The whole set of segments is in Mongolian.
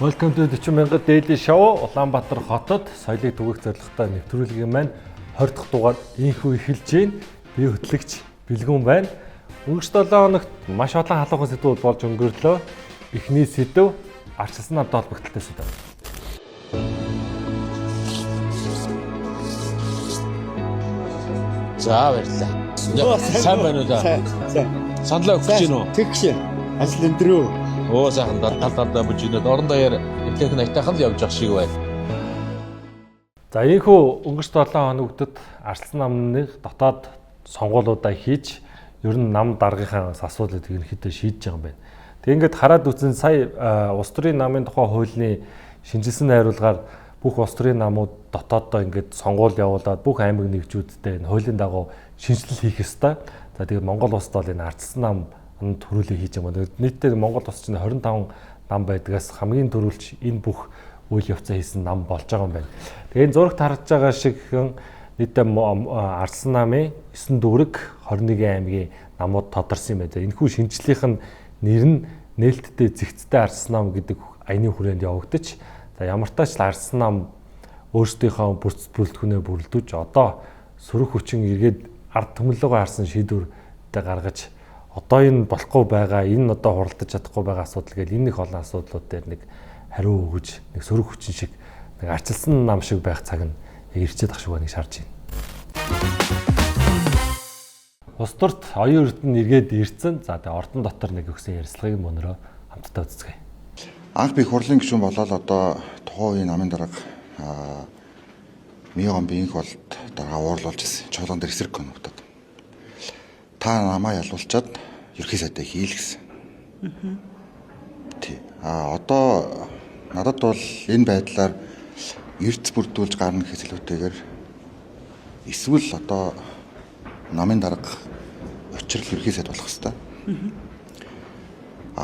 Welcome to 40,000 Daily Show. Улаанбаатар хотод соёлыг түгээх зорилготой нэвтрүүлгийн маань 20 дахь дугаар инхүү эхэлж байна. Би хөтлөгч Бэлгүн байна. Өнгөрсөн 7 хоногт маш олон халуун сэдвүүд болж өнгөрлөө. Эхний сэдв арчилсан намтай холбогдолтой сэдв. За баярлалаа. Сайн байна уу да? Сайн. Саналаа өгч гин үү? Тэгш. Ажил өндрөө. Оо сайхан талдаа бүжинээд орон даяар эвлэх найтайхан л явж ах шиг байна. За ийхүү өнгөрсөн 7 хоногтод арчилсан намны дотоод сонгуулиудаа хийж ер нь нам даргийнхаас асуудлыг ерөнхийдөө шийдэж байгаа юм байна. Тэг ингээд хараад үзэн сая улс төрийн намын тухай хуулийн шинжилсэн найруулгаар бүх улс төрийн намууд дотооддоо ингээд сонгуул явуулаад бүх аймаг нэгжүүдтэй энэ хуулийн дагуу шинжилэл хийх ёстой. За тэгээд Монгол улсд бол энэ арчилсан нам төрүүлээ хийж байгаа. Нийтдээ Монгол улс чинь 25 нам байдгаас хамгийн түрүүлж энэ бүх үйл явцаа хийсэн нам болж байгаа юм байна. Тэгээ энэ зурагт харж байгаа шиг нийтдээ арчилсан намын 9 дүүрэг 21 аймгийн намууд тодорсон юм байна. Энэхүү шинжлэх нь нэр нь нээлттэй зэгцтэй арчилсан нам гэдэг аяны хүрээнд явагдаж, за ямар тач арчилсан нам өөрсдийнхөө бүрэлдэхүүнээ бүрэлдүүлж одоо сөрөг хүчин эргээд ард түмэлгөө харсан шийдвэртэй гаргаж одоо энэ болохгүй байгаа, энэ одоо хуралдаж чадахгүй байгаа асуудал гэж энэ их олон асуудлууд дээр нэг хариу өгөж, нэг сөрөг хүчин шиг, нэг арчилсан нам шиг байх цаг нь ирчээд ах шиг байгааг шаарж байна. Улс төрт оюун эрдэнэ эргээд ирсэн. За тэгээ ордон дотор нэг өгсөн ярилцлагыг мөнрөө хамтдаа үзцгээе. Анх би хурлын гишүүн болоод одоо тухайн үеийн намын дарга Мион биенх болд дараа уурлуулж ирсэн. Чуулган дээр эсрэг конвотод. Та намаа ялуулчаад ерхий сайдаа хийл гэсэн. Тий. Одоо надад бол энэ байдлаар эрдэс бүрдүүлж гарна гэхээс илүүтэйгээр эсвэл одоо намын дарга учрал ерхий сайд болох хэвээр.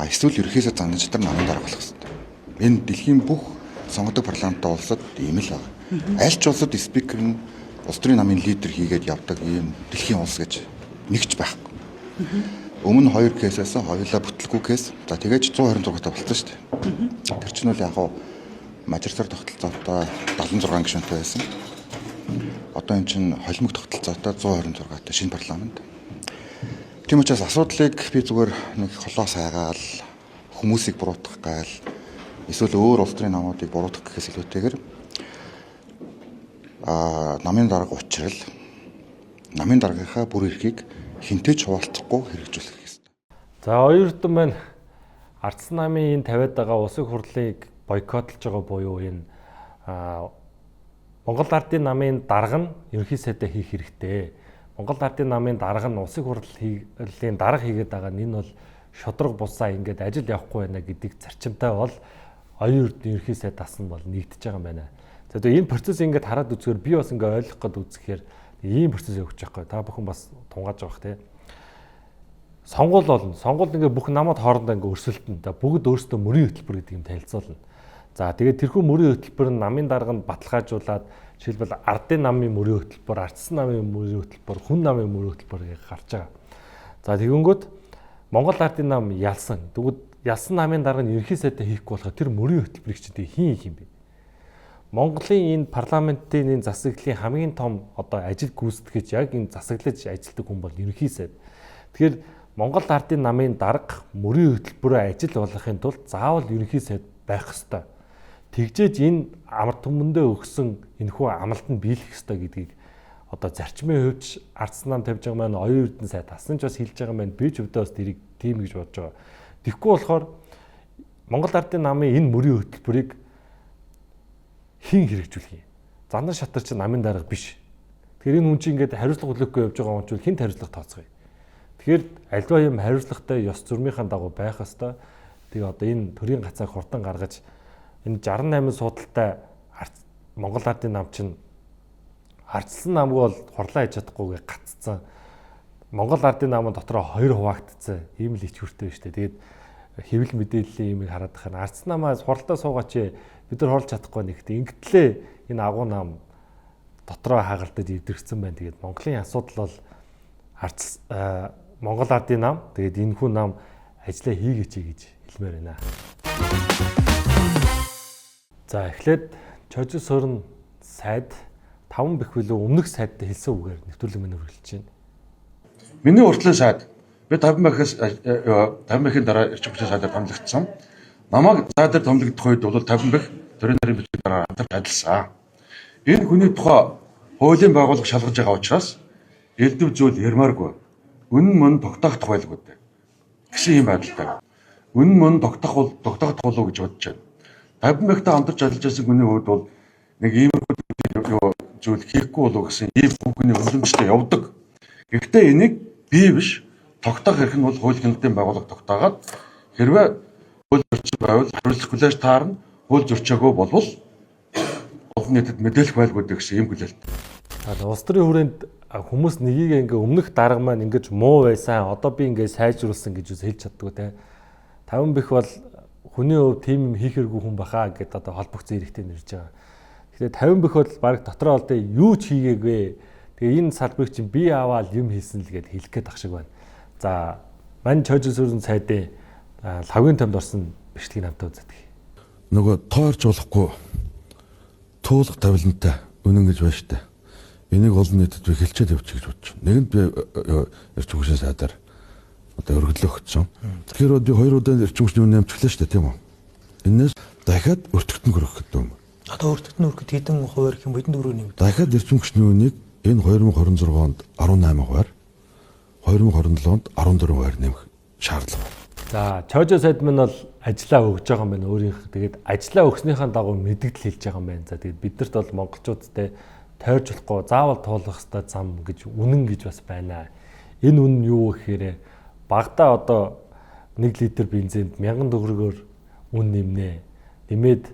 Эсвэл ерхий сайд зан чанар намын дарга болох хэвээр. Энэ дэлхийн бүх сонгодог парламенттай улсад ийм л байна. Аль ч улсад спикер нь улс төрийн намын лидер хийгээд явдаг ийм дэлхийн улс гэж нэгч байхгүй. Өмнө 2 кейсээс хоёулаа бүтлгүй кейс. За тэгээж 126 та болцсон шүү дээ. Тэр чинь үл яг хуу мажоритар тогтолцоотой 76 гишүүнтэй байсан. Одоо энэ чинь холимог тогтолцоотой 126 та шинэ парламент. Тийм учраас асуудлыг би зүгээр нэг холоо сайгаал хүмүүсийг буруутгах гайл эсвэл өөр улс төрийн намуудыг буруутгах гэхээс илүүтэйгээр намын дарга учрал намын даргийнхаа бүр эрхийг хинтэж хуваалцахгүй хэрэгжүүлэх хэрэгтэй. За оюун эрдэнэ маань арчилсан намын энэ тавиад байгаа улсын хурлыг бойкотлж байгаа буюу энэ Монгол ардын намын дарга нь ерөнхий сайдаа хийх хэрэгтэй. Монгол ардын намын дарга нь улсын хурлын дарга хийгээд байгаа нь энэ бол шудраг бусаа ингээд ажил явахгүй байна гэдэг зарчимтай бол оюун эрдэнэ ерөнхий сайд тасна бол нэгдэж байгаа юм байна. За тэгээ энэ процесс ингээд хараад үзэхээр би бас ингээд ойлгох гээд үзэхээр ийм процесс явж байгаа. Та бүхэн бас тунгааж байгаа те. Сонгуул болно. Сонгуул ингээд бүх намууд хоорондоо ингээд өрсөлдөн. Бүгд өөрсдөө мөрийн хөтөлбөр гэдэг юм танилцуулна. За тэгээд тэрхүү мөрийн хөтөлбөр нь намын дарганд баталгаажуулаад жишээлбэл ардын намын мөрийн хөтөлбөр, арчилсан намын мөрийн хөтөлбөр, хүн намын мөрийн хөтөлбөр гэж гарч байгаа. За тэгэнгүүт Монгол ардын нам ялсан. Тэгвэл ялсан намын дарга нь ерөнхий сайдаа хийхгүй болохоор тэр мөрийн хөтөлбөрийг чинь хин хийх юм бэ? Монголын энэ парламентын энэ засаглалын хамгийн том одоо ажил гүйцэтгэж яг энэ засаглаж ажилладаг хүн бол ерөнхий сайд. Тэгэхээр Монгол ардын намын дарга мөрийн хөтөлбөрөөр ажил болгохын тулд заавал ерөнхий сайд байх ёстой. Тэгжээж энэ ард түмэндээ өгсөн энэхүү амлалт нь биелэх ёстой гэдгийг одоо зарчмын хувьд арчилсан нам тавьж байгаа маань оюун эрдэнэ сайд тассан ч бас хэлж байгаа маань би ч өвдөө бас тэрийг тийм гэж бодож байгаа. Тэгэхгүй болохоор Монгол ардын намын энэ мөрийн хөтөлбөрийг хин хэрэгжүүлэх юм. Зандар шатар чинь намын дарга биш. Тэгэхээр энэ хүн чинь ингээд хариуцлага хүлээхгүй явж байгаа юм чинь хинт хариуцлага тооцгоё. Тэгэхээр альва юм хариуцлагатай ёс зурмынхаа дагуу байх ёстой. Тэгээ одоо энэ төрийн гацааг хурдан гаргаж энэ 68 судалтай Монгол ардын нам чинь арчилсан намгүй бол хурлаа хийж чадахгүйгээ гаццсан. Монгол ардын намын дотроо 2 хуваагдцсан. Ийм л ичгүртэй шүү дээ. Тэгээд хэвлэл мэдээллийн юмыг хараад тахаар арчилсан намаас хуралдаа суугаач бид нар хорлж чадахгүй нэгт ингэтлээ энэ агуу нам дотроо хагалдаж эвдэрсэн байна. Тэгээд Монголын асуудал бол Монгол ардын нам тэгээд энэ хүн нам ажиллаа хийгээч гэж хэлмээр байна. За эхлээд Чожил суурин сайд 5 бэхвэлөө өмнөх сайдтай хэлсэн үгээр нэвтрүүлэг минь үргэлж байна. Миний уртлын сайд би 50 бэхийн дараа эрчим хүчний сайдаар томилогдсон. Намайг сайдаар томилогдох үед бол 50 бэх төрийн нарын бичиг дараа хамтарч ажилласан. Энэ хүний тухай хуулийн байгууллага шалгаж байгаа учраас элдв зүйл ярмааргүй. Үнэн мөн тогтоох байлгүй дээ. Гэсэн юм байдалтай. Үнэн мөн тогтоох болов гэж бодож байна. 50 бэхтэй хамтарч ажиллаж байсан хүний хувьд бол нэг иймэрхүү зүйл хийхгүй болов гэсэн ийм бүхний үнэмштэй явдаг. Гэхдээ энийг бий биш тогтоох эрх нь бол хууль хяналтын байгууллага тогтоогаад хэрвээ хууль зөрчил байвал хариуцлах хүлээж таарна. Хууль зөрчөөгүй болвол олон нийтэд мэдээлэх байлгүй гэсэн ийм хүлээлт. Улс төрийн хүрээнд хүмүүс нэгийг ингээ өмнөх дарга маань ингэж муу байсан. Одоо би ингээ сайжруулсан гэж хэлж чаддгүй те. 50 бэх бол хүний хувьд тийм юм хийх хэрэггүй хүн баха гэдээ одоо холбогдсон эрэгтэй нэрж байгаа. Тэгэхээр 50 бэх бол баг дотроо бол юу ч хийгээгүй. Тэгээ энэ салбарыг чинь би аваад юм хийсэн л гээд хэлэх гээд ах шиг байна. За мань Чожил суурин сайдын лавгийн томд орсон бичлэгийг хамтаа үздэг. Нөгөө тоорч болохгүй туулах тавилантай үнэн гэж байна штэ. Энийг олон нийтэд би хэлчихэд явчих гэж бодож байна. Нэгэнд би эрчим хүчний сайдаар одоо өргөдлөө өгсөн. Тэгэхээр би 2 удаа эрчим хүчний үнэ амжилтлаа штэ тийм үү. Энээс дахиад өртөгтөн хөрөх гэдэг юм. Одоо өртөгтөн хөрөхөд хэдэн хувиар их юм хэдэн төгрөг нэмэгдэ. Дахиад эрчим хүчний үнийг энэ 2026 онд 18 хувиар 2027 онд 14 хувиар нэмэх шаардлага байна. За Чожил сайд минь бол ажиллаа өгж байгаа юм байна өөрийнх. Тэгээд ажиллаа өгснийхаа дагуу мэдгдэл хэлж байгаа юм байна. За тэгээд биднэрт бол монголчуудтай тойрж болохгүй заавал туулах ёстой зам гэж үнэн гэж бас байна. Энэ үнэн юу гэхээр багада одоо 1 литр бензинд 1000 төгрөгөөр үн нэмнэ. Нэмээд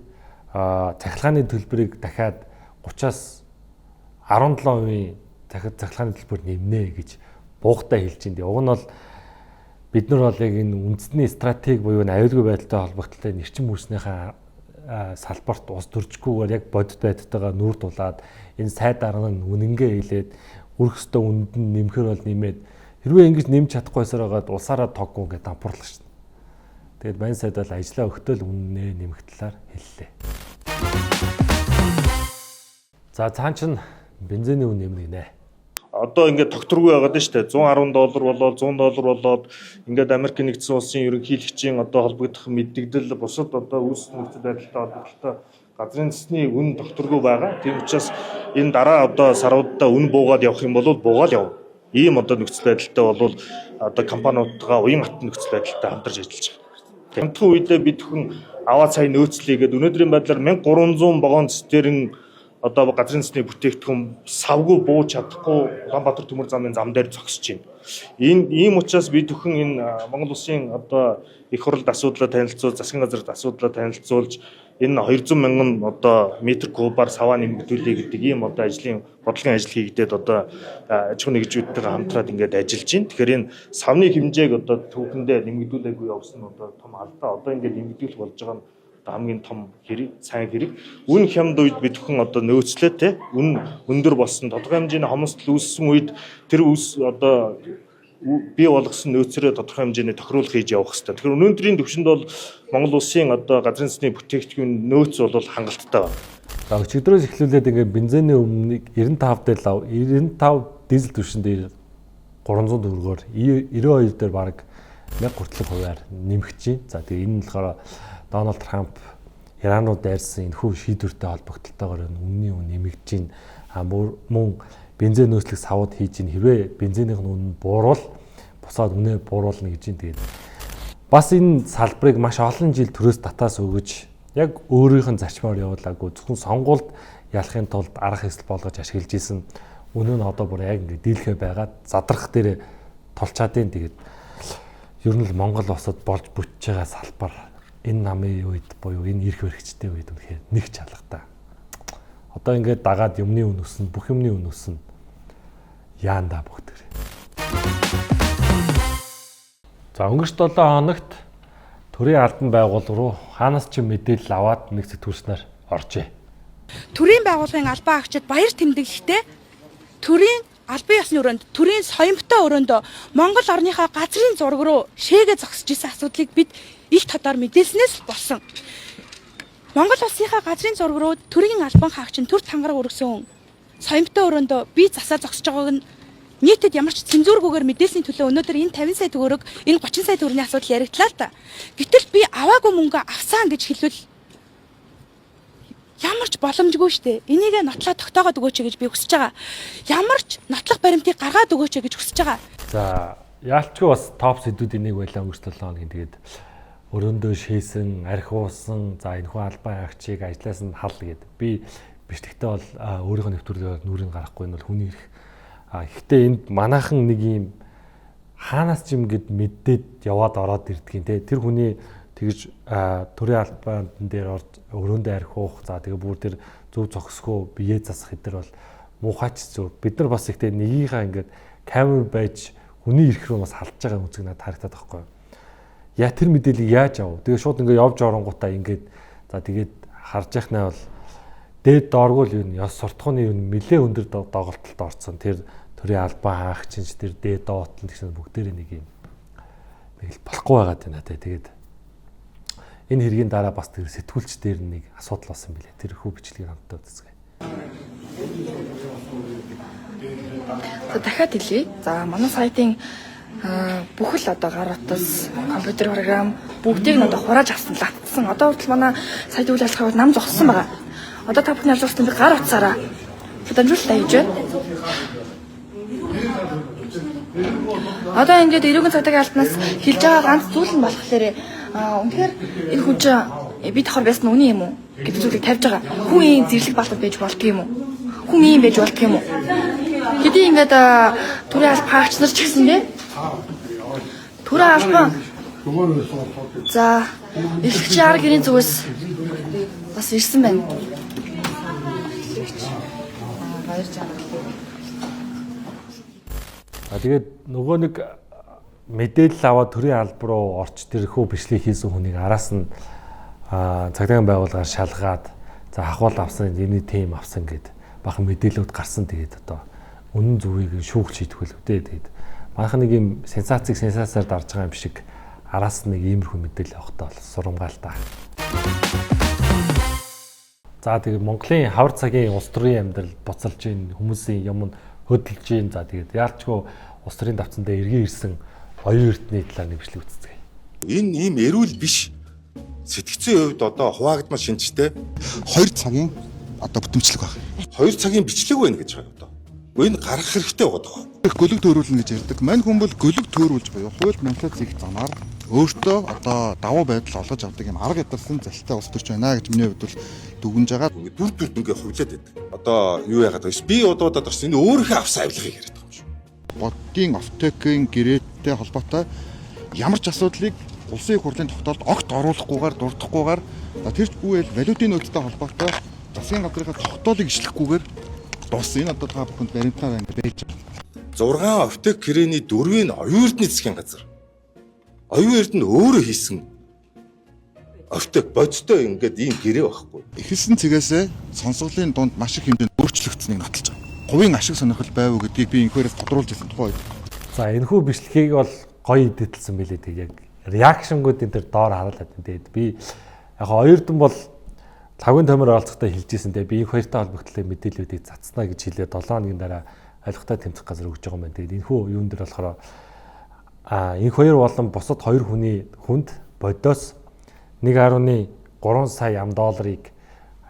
цахилгааны төлбөрийг дахиад 30-аас 17% дахиад цахилгааны төлбөр нэмнэ гэж буухтай хэлж байна. Уг нь бол бид нар бол яг энэ үндэсний стратеги буюу аюулгүй байдалтай холбогдолтой нэрчим үүснийхээ салбарт ус төржгүйгээр яг бодит байдалтайгаа нүүр тулаад энэ сайд дарга нь үнэнгээ хэлээд өрх өстө үнд нь нэмэхэр бол нэмээд хэрвээ ингэж нэмж чадахгүйсээр байгаад улсаараа тоггүй гэдэг дампуурлах шин. Тэгээд мань сайд бол ажиллаа өгтөл үннээ нэмэх талаар хэллээ. За цаан чин бензиний үн нэмнэ гинэ. Одоо ингээд тогтворгүй байгаад шүү дээ. $110 болоод $100 болоод ингээд Америк нэгдсэн улсын ерөнхийлөгчийн одоо холбогдох мэддэгдэл бусад одоо үүс нөхцөл байдалтай холбоотой газрын засны үн тогтворгүй байгаа. Тийм учраас энэ дараа одоо саруудаа үн буугаад явах юм бол буугаад явна. Ийм одоо нөхцөл байдалтай бол одоо компаниудтайгаа уян хатан нөхцөл байдалтай хамтарч ажиллаж байгаа. Хамтхан үедээ бид хүн аваад сая нөөцлийгээд өнөөдрийн байдлаар 1300 вагон цистерн одоо газрын засны бүтээгдэхүүн савгүй бууж чадахгүй Улаанбаатар төмөр замын зам дээр зогсож байна. Ийм учраас бид бүхэн энэ Монгол Улсын одоо их хурлд асуудлаа танилцуулж, засгийн газарт асуудлаа танилцуулж энэ 200 мянган одоо метр кубаар саваа нэмэгдүүлээ гэдэг ийм одоо ажлын бодлогын ажил хийгдээд одоо аж ахуйн нэгжүүдтэйгээ хамтраад ингээд ажиллаж байна. Тэгэхээр энэ савны хэмжээг одоо түүхэндээ нэмэгдүүлээгүй явсан нь одоо том алдаа. Одоо ингээд нэмэгдүүлэх болж байгаа нь хамгийн том хэрэг, сайн хэрэг. Үн хямд үед бид бүхэн одоо нөөцлөө те үн өндөр болсон тодорхой хэмжээний хомсдол үүссэн үед тэр үс одоо бий болгосон нөөцрөө тодорхой хэмжээний тохируулах хийж явах хэрэгтэй. Тэгэхээр өнөөдрийн төвшөнд бол Монгол Улсын одоо газрын засны бүтээгдэхүүн нөөц бол хангалттай байна. За өчигдрөөс эхлүүлээд ингээд бензиний өмнөнийг 95 дээр лав 95 дизель түвшин дээр 300 төгрөгөөр 92 дээр бараг 1000 хүртэлх хувиар нэмэгдэж байна. За тэгээ энэ нь болохоор Дональд Трамп Иран руу дайрсан энэ хүү шийдвэртэй холбогдлолтойгоор үнний үн нэмэгдэж байна. Мөн бензин нөөцлөх савууд хийж ин хэрвээ бензинийн үн буурвал бусаад үнэ бууруулна гэж байна. Тэгээд бас энэ салбарыг маш олон жил төрөөс татаас өгөж яг өөрийнх нь зарчмаар явуулаагүй зөвхөн сонгуульд ялахын тулд арга хэсэл болгож ашиглаж исэн үнэ нь одоо бүр яг ингэ дийлхэ байгаад задрах дээр толчаад байна. Тэгээд ер нь л Монгол улсад болж бүтэж байгаа салбар энэ намын үед буюу энэ эрх баригчдын үед үнэхээр нэг чалгатай. Одоо ингээд дагаад юмны үн өснө, бүх юмны үн өснө. Яанда бүгдэр. За өнгөрч 7 хоногт төрийн албан байгууллага руу хаанаас ч мэдээлэл аваад нэг сэтгүүлснээр оржээ. Төрийн байгууллагын албан агчид баяр тэмдэглэхдээ төрийн албан ёсны өрөөнд, төрийн соёмтой өрөөнд Монгол орныхаа газрын зураг руу шээгээ зогсож исэн асуудлыг бид их тодор мэдээлснээс болсон. Монгол улсынхаа газрын зураг руу төрийн албан хаагч нь төр тангараг өргөсөн соёмтой өрөөндөө бие засаа зогсож байгааг нь нийтэд ямар ч цензургүйгээр мэдээлсний төлөө өнөөдөр энэ 50 сая төгрөг энэ 30 сая төгрөгийн асуудал яригдлаа л та. Гэтэл би аваагүй мөнгө авсан гэж хэлвэл ямар ч боломжгүй шүү дээ. Энийг нотлоо тогтоогоод өгөөч гэж би хүсэж байгаа. Ямар ч нотлох баримтыг гаргаад өгөөч гэж хүсэж байгаа. За яалчгүй бас топ сэдвүүдийн нэг байлаа өнгөрсөн 7 хоногийн тэгээд өрөөндөө шээсэн, архиусан, за энэ хүн албан хаагчийг ажлаас нь хал гэдэг. Би бичлэгтээ бол өөрийнхөө нэвтрүүлгээр нүрийг гаргахгүй нь бол хүний эрх. Гэхдээ энд манайхан нэг юм хаанаас ч юм гээд мэддээд яваад ороод ирдгийн те. Тэр хүний тэгж төрийн албан дээр орж өрөөндөө архиух, за тэгээ бүр тэр зөв зогсгүй бие засах хэдэр бол муухайч зөв. Бид нар бас ихтэй нэгийнхаа ингээд камер байж хүний эрх рүү бас халдж байгаа үзэг надад харагдаад байхгүй юу? Яа тэр мэдээллийг яаж ав? Тэгээ шууд ингээд явж оронгуудаа ингээд за тэгээд харж яхнаа бол дээд дооргүй л юу ёс суртахууны юу нэлээ өндөр доголдолд орсон. Тэр төрийн албан хаагч тэр дээд доотлон гэсэн бүгдээрээ нэг юм нэг л болохгүй байгаад байна те. Тэгээд энэ хэргийн дараа бас тэр сэтгүүлч дээр нэг асуудал болсон билээ. Тэр хүү бичлэгийг хамтдаа үзье. За дахиад хэлье. За манай сайтын бүхэл одоо гар утас, компьютер програм бүгдийг нь одоо хурааж авсан латсан. Одоо хүртэл манай сайт үйл ажиллагааг нам зогссон байгаа. Одоо та бүхний ажиллагчдын гар утсаараа дамжуулалтаа хийж байна. Одоо ингээд эрүүгийн цагдаагийн албанаас хэлж байгаа ганц зүйл нь болохоор үнэхээр энэ хүн чинь би давхар байсан үний юм уу гэдэг зүйлийг тавьж байгаа. Хүн ийм зэрлэг балтад байж болдго юм уу? Хүн ийм байж болдго юм уу? Хэдий ингээд төрийн албан хаагч нар ч гэсэн дээ. Төрийн албан за эрхлэгчийн арга гэрийн зүгээс бас ирсэн байна. Тэгээд нөгөө нэг мэдээлэл аваад төрийн албан руу орч тэр хүү бичлэг хийсэн хүнийг араас нь цагдаагийн байгууллагаар шалгаад за хахвал авсан энэ тим авсан гэд бахан мэдээлэлүүд гарсан. Тэгээд одоо үнэн зөвийг шүүгч хийх хөлөө дээ. Тэгээд манайхан нэг юм сенсацаар дарж байгаа юм шиг араас нэг иймэрхүү мэдээлэл авахтаа бол сурамгаалтай. За тэгээд Монголын хавар цагийн улс төрийн амьдрал буцалж ийн хүмүүсийн юм хөдөлж ийн. За тэгээд яалчгүй улс төрийн давцан дээр эргэн ирсэн оюун эрдний талаар нэг бичлэг үзцгээе. Энэ ийм эрүүл биш. Сэтгцийн хувьд одоо хуваагдмал шинжтэй 2 цагийн одоо бүтэмжлэг байна. 2 цагийн бичлэг байна гэж байгаа одоо. Энэ гарах хэрэгтэй байгаа. Их гөлөг төөрүүлнэ гэж ярьдаг. Мань хүн бол гөлөг төөрүүлж буюу хууль манлайлал зэх замаар өөртөө одоо давуу байдал олгож авдаг юм арга ядарсан залтай улс төрч байна гэж миний хувьд бол дүгнж байгаа. Дүр ингээ хувлаад байдаг. Одоо юу яагаад вэ? Би удаад орсон энэ өөрийнхөө авсан авилгыг яриад байгаа юм шүү. Бодгийн офтекийн гэрээтэй холбоотой ямар ч асуудлыг улсын их хурлын тогтоолд огт оруулахгүйгээр дурдахгүйгээр тэр ч бүвэл валютын нөөцтэй холбоотой засгийн газрынхаа тогтоолыг ишлэхгүйгээр дууссан. Энэ одоо та бүхэнд баримтаар ингэ байж байгаа. 6 офтек гэрээний 4-ийн оюун эрдний засгийн газар. Оюун эрдэнэ өөрөө хийсэн офтек бодтой ингээд ийм гэрээ байхгүй. Эхэлсэн цэгээсээ сонсголын дунд маш их хэмжээнд өөрчлөгдсөнийг нотолж байгаа. Говийн ашиг сонирхол байв уу гэдгийг би инхээрээс тодруулж ирсэн тухай. За энэхүү бичлэгийг бол гоё эдэтэлсэн байлээ. Тэг яг реакшнгуудын тэр доор харуулад байна. Тэгээд би яг оюурдан бол цагийн томор оролцохдоо хэлжсэн. Тэгээд би энэ хоёртой холбогдлоо мэдээллүүдийг цацснаа гэж хэлээ. 7 хоногийн дараа ойлгохтой тэмцэх газар өгж байгаа юм байна. Тэгээд энэхүү юун дээр болохоор энэ хоёр болон бусад 2 хүний хүнд бодоос 1.3 сая $,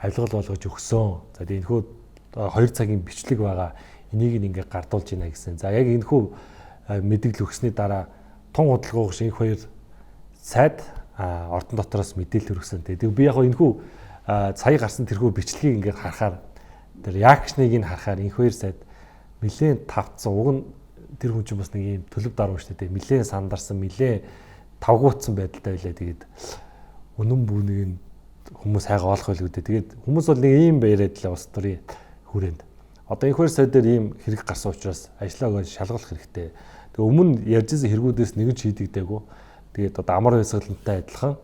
авилгал болгож өгсөн. За тэгээд энэхүү 2 цагийн бичлэг байгаа. Энийг ингээ гардуулж байна гэсэн. За яг энэхүү мэдээлэл өгсөний дараа тун худалдаа шиг хоёр сайд ордон дотроос мэдээлэл өргөсөн. Тэгээд би яг энэхүү сая гарсан тэрхүү бичлэгийг ингээ харахаар тэр реакшныг нь харахаар энэ хоёр сайд нэлээд тавцсан. Уг нь тэр хүн чинь бас нэг юм төлөв даруй шүү дээ. Нэлээд сандарсан, нэлээд тавгуутсан байдалтай байлаа. Тэгээд үнэн бүнийг хүмүүс хайгаа олох байлгүй дээ. Тэгээд хүмүүс бол нэг ийм яриад л улс төрийн хүрээнд. Одоо энэ хоёр сайд дээр ийм хэрэг гарсан учраас ажлаа шалгуулах хэрэгтэй. Тэгээ өмнө ярьжсэн хэрэгүүдээс нэг ч хийдэгдээгүй. Тэгээд одоо амар хэсгэлэнтэй адилхан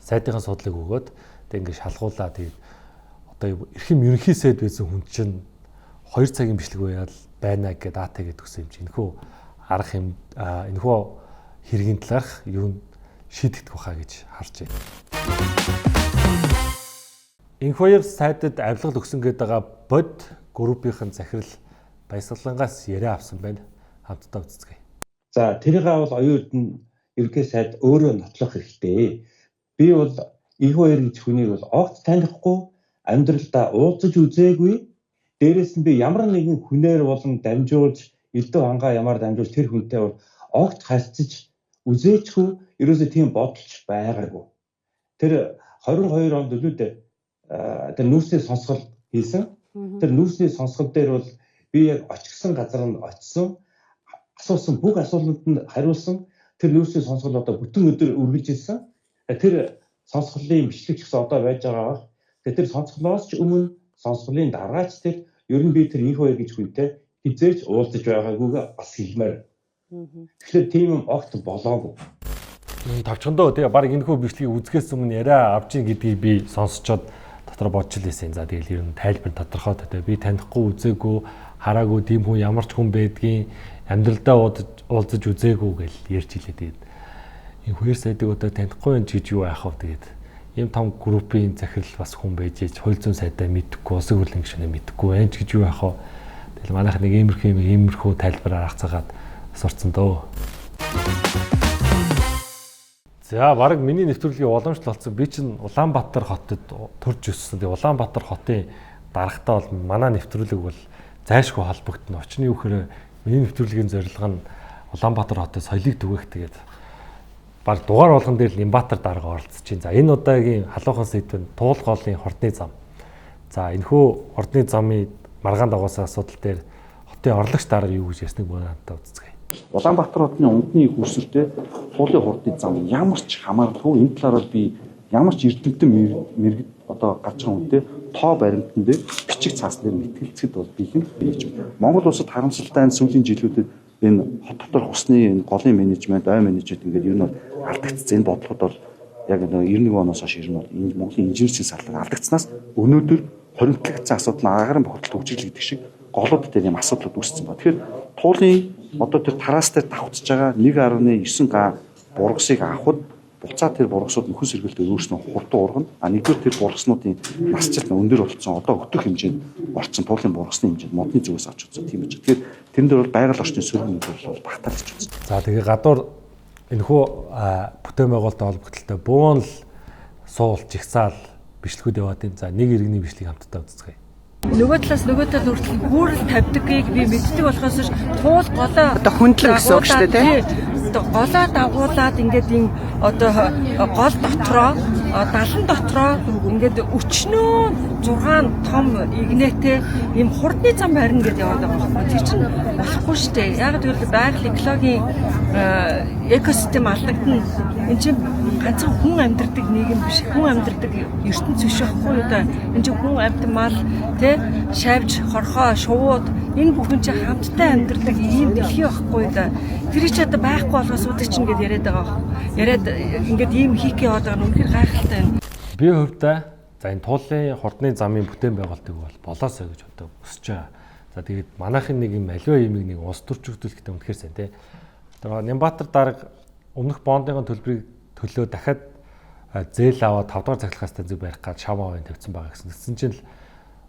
сайдынхаа судлыг өгөөд тэг ингээд шалгуулаа. Тэгээд одоо эрхэм ерөнхий сайд байсан хүн чинь 2 цагийн бичлэг байгаад байна гэдэг дата гэдэг үсэн юм чинь. Энэхүү арга юм энэхүү хэргийн талаарх юу шийдэгдэх байхаа гэж харж байна. Энх хоёр сайдад авилгал өгсөн гэдэг байгаа бод группийн захирал Баясгалангаас яриа авсан байна. Хамтдаа үзцгээе. За тэрийг бол оюун эрдэнэ ерөнхий сайд өөрөө нотлох хэрэгтэй. Би бол энх хоёр гэж хүнийг бол огт танихгүй, амьдралдаа уулзаж үзээгүй. Дээрээс нь би ямар нэгэн хүнээр болон дамжуулж, элдв хангаа ямар дамжуулж тэр хүнтэй бол огт харьцаж үзээчгүй, ерөөсөө тийм бодолч байгаагүй. Тэр 22 онд өлүүд тэр нүүрсний сонсгол хийсэн. Тэр нүүрсний сонсгол дээр бол би яг очихсан газар нь очсон, асуусан бүх асуултанд хариулсан. Тэр нүүрсний сонсгол одоо бүтэн өдөр үргэлж ирсэн. Тэр сонсголын бичлэг гэсэн одоо байж байгаа. Тэр сонсголоос ч өмнө сонсголын дараач тэр ер нь би тэр энх хоёр гэж хүнтэй хизээч уулзаж байгаагүйгээ бас хэлмээр. Тэгэхээр тийм юм огт болоогүй. Тавчхандаа тэгээ баг энэхүү бичлэгийг үзэхээс өмнө яриа авч ийн гэдгийг би сонсчоод дотор бодж лээсэн. За тэгэл ер нь тайлбар тодорхой тэгээ би танихгүй үзээгүй хараагүй тийм хүн ямар ч хүн байдгийн амьдралдаа уулзаж үзээгүй гэж ярьж илээ. Тэгээд энэ хоёр сайдыг одоо танихгүй юм гэж юу яах вэ? Тэгээд ийм том группийн захирал бас хүн байж ич хууль зүйн сайдаа мэдхгүй, улсын хурлын гишүүнээ мэдхгүй байна ч гэж юу яах вэ? Тэгэл манайх нэг иймэрхүү тайлбараар хацаагаад сурцсан дөө. За баг миний нэвтрүүлгийн уламжлал болсон. Би чинь Улаанбаатар хотод төрж өссөн. Тэгээ Улаанбаатар хотын дарагтаа бол манай нэвтрүүлэг бол зайлшгүй холбогдно. Очны үхээр миний нэвтрүүлгийн зорилго нь Улаанбаатар хотын соёлыг түгээх. Тэгээд баг дугаар болгон дээр Нимбаатар дарга оролцож байна. За энэ удаагийн халуухан сэдв нь Туулгоолын хордны зам. За энэхүү хордны замын маргаан дагуулсан асуудал дээр хотын орлогч дарга юу гэж ярьсныг бодоод үзцгээе. Улаанбаатар хотны онгоцны хөрсөлтэй Туулгын хордны зам ямар ч хамааралгүй энэ талаар би ямар ч эрдэмтэн мэрэгд одоо гарч байгаа хүнтэй тоо баримтан дээр бичиг цааснаар мэтгэлцэхэд бол бэлэн байж байна. Монгол улсад харамсалтай энэ сүүлийн жилүүдэд энэ хот дотор хусны энэ голын менежмент, ой менежмент ингээд ер нь бол алдагдсан. Энэ бодлогод бол яг нэг 91 оноос хойш ер нь бол энэ Монголын инженерийн салбар алдагдсанаас өнөөдөр хоригдлогдсон асуудал нь агаарын бохирдол хөгжил гэдэг шиг голууд дээр юм асуудлууд үүссэн ба. Тэгэхээр Туулын одоо тэр тараас дээр давхцаж байгаа 1.9 га бургасыг авахд буцаа тэр бургасууд нөхөс сэргэлтээр өөрснөө хурдан ургана. А нэгдүгээр тэр бургаснуудын насжилт нь өндөр болсон. Одоо өтөх хэмжээнд орцсон Туулын бургасны хэмжээнд модны зүгээс авч үзсэн тийм байж. Тэгэхээр тэрэн дээр бол байгаль орчны сөргөн бол багтаалж үзсэн. За тэгээ гадуур энэхүү бүтээн байгуулалттай холбогдлолтой бөөн л суулж ихсаал бичлэгүүд яваад байна. За нэг иргэний бичлэгийг хамтдаа үзцгээе. Нөгөө талаас нөгөө тал хүртэл гүүрэл тавьдаггийг би мэддэг болохоос туул голоо одоо хүндлэг гэсэн үг шүү дээ тийм голоо дагуулад ингээд энэ одоо гол дотроо далан дотроо ингээд өчнөө 6 том игнэтэй ийм хурдны зам барина гэдээ яваад байгаа юм. Тэр чинь болохгүй шүү дээ. Яг гэвэл байгаль экологийн экосистем алдагдана. Энд чинь ганцхан хүн амьдардаг нийгэм биш. Хүн амьдардаг ертөнц биш байхгүй юу да. Энд чинь хүн амьтмал тэ шавж, хорхоо, шувууд энэ бүхэн чинь хамтдаа амьдардаг ийм дэлхий байхгүй юу да. Тэр чи одоо байхгүй болохоос үүдэх чинь гэдээ яриад байгаа. Яриад ингээд ийм хийх яваад байгаа нь үнэхээр гайхалтай байна. Би хувьдаа за энэ Туулын хордны замын бүтээн байгуулалтыг бол болоосоо гэж одоо өсөж байгаа. За тэгээд манайхын нэг юм аливаа юмыг нэг улс төрч өгдөлтөд үнэхээр сайн тий. Тэр Нимбаатар дарга өмнөх бондын төлбөрийг төлөө дахиад зээл аваад 5 дугаар цахилгаан станцыг барих гэж шаваа авын тавьсан байгаа гэсэн. Тэгсэн чинь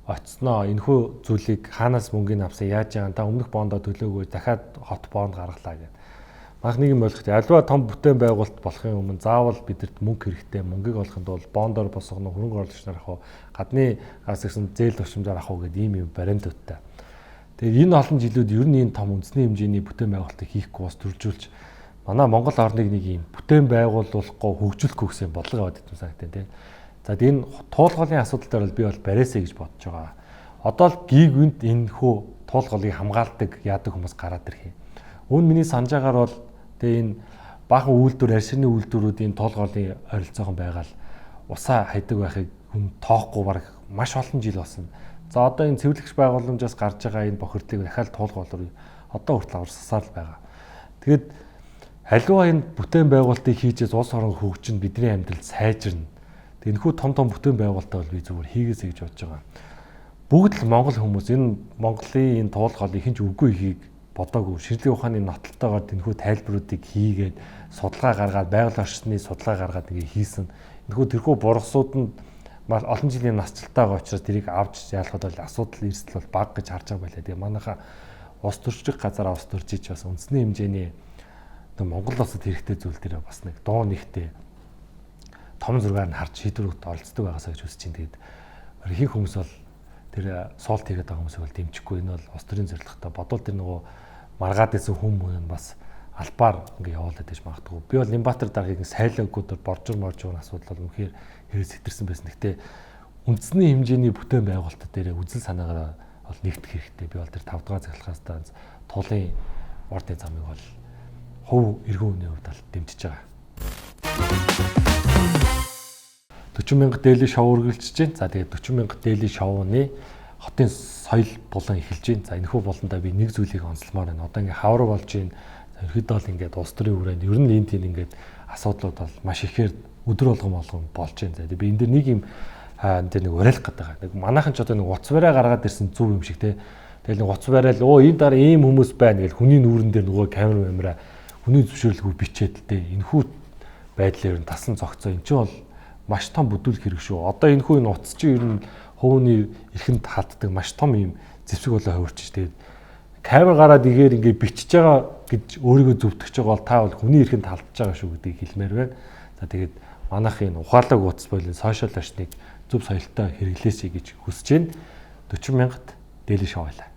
очсноо энэхүү зүйлийг хаанаас мөнгөний авсан яаж яагаан та өмнөх бондоо төлөөгүй дахиад хот бонд гаргалаа гэдэг. Манайх нэг юм ойлгох. Аливаа том бүтээн байгуулалт болохын өмнө заавал бидэрт мөнгө хэрэгтэй. Мөнгийг олохын тулд бондоор босгоно хөрөнгө оруулагч нар авах уу, гадны гас гэсэн зээл төвшмжээр авах уу гэдэг ийм юм баримтуудтай. Тэгээд энэ олон жилүүд ер нь энэ том үндэсний хэмжээний бүтээн байгуулалтыг хийхгүй бас төржүүлж манай Монгол орныг нэг юм бүтээн байгуулахгүй хөгжүүлэхгүй гэсэн бодлого аваад идсэн санагдав тийм. За энэ туулгын асуудал дээр бол би бол барьсаа гэж бодож байгаа. Одоо л гиг үнд энэ хөө туулгыг хамгаалдаг яадаг хүмүүс гараад ирэх юм. Үүн миний санаж байгаагаар бол тэгээ энэ баахан үйлдвэр арьсны үйлдвэрүүдийн туулгын ойролцоогон байгаал усаа хайдаг байхыг хүн тоохгүй баг маш олон жил болсон. За одоо энэ цэвэрлэгч байгууламжаас гарч байгаа энэ бохирдлыг дахиад туулгын одоо хүртэл аварсасаар л байгаа. Тэгэд аливаа энэ бүтээн байгуулалтыг хийжээс улс орон хөгжин бидний амьдрал сайжирна. Энэхүү том бүтээн байгуулалтаа бол би зүгээр хийгээсэй гэж бодож байгаа. Бүгд л Монгол хүмүүс энэ Монголын энэ туулгыг хинч үгүй хийг бодоогүй шинжлэх ухааны нотолтойгоор тэнхүү тайлбаруудыг хийгээд судалгаа гаргаад байгаль орчны судалгаа гаргаад ингээ хийсэн. Тэрхүү бургасууд нь олон жилийн насжилтайгаа учраас тэрийг авч яалахад бол асуудал эрсдэл бол бага гэж харж байгаа байлаа. Тэгээ манайхаа ус төрчих газараа ус төржиж бас үндэсний хэмжээний Монгол улсад хэрэгтэй зүйл дээр бас нэг дуу нэгтэй том зургаар нь харж шийдвэрүүд оролцдог байгаасаа гэж үзэж байна. Тэгээд ихэнх хүмүүс бол тэр суулт хийгээд байгаа хүмүүсийг бол дэмжихгүй. Энэ бол улс төрийн зорилготой бодвол тэр нөгөө маргаад исэн хүмүүс нь бас албаар ингээ явуулаад иж магадгүй. Би бол Нямбатар даргаыг сайлаагуудаар боржор асуудал бол үнэхээр хэрэг сэтэрсэн байсан. Гэхдээ үндэсний хэмжээний бүтээн байгуулалтад дээр үзэл санаагаар бол нэгдэх хэрэгтэй. Би бол тэр 5 дугаар захиргааны станц тулын ордын замыг бол хувь эргэн үеийн хувьд бол дэмжиж байгаа. 40 мянга дээлийн шоу үргэлжлэж байна. За тэгээд 40 мянга дээлийн шоуны хотын соёл булан эхэлж байна. За энэхүү буландаа би нэг зүйлийг онцлмоор байна. Одоо ингээ хавар болж байна. Ерөөдөө л ингээд улс төрийн хүрээнд ер нь энэ тийм ингээд асуудлууд бол маш ихээр өдөр болгон болж байна. За би энэ дэр нэг юм тэр нэг уриалах гэдэг байгаа. Нэг манайхан ч одоо нэг уц барай гаргаад ирсэн зүв юм шиг те. Тэгэл нэг уц барай л энэ дараа ийм хүмүүс байна гэж хүний нүүрэн дээр нөгөө камера хүний зөвшөөрлгүй бичээд л те. Энэхүү байдлаар нь тасан зогцоо. Энд чинь бол маш том бүдүүлэх хэрэг шүү. Одоо энэхүү энэ уц чинь ер нь хууны эрхэнд халддаг маш том юм зэвсэг болоо хувирч тэгээд камер гараад игээр ингээ бичиж байгаа гэж өөрийгөө зөвтгөж байгаа бол та бол хүний эрхэнд халдж байгаа шүү гэдгийг хэлмээр байна. За тэгээд манайхын ухаалаг утас болон сошиал орчныг зөв соёлтой хэрэглээсэй гэж хүсэж байна. 40 мянгат дээлийн шоу байлаа.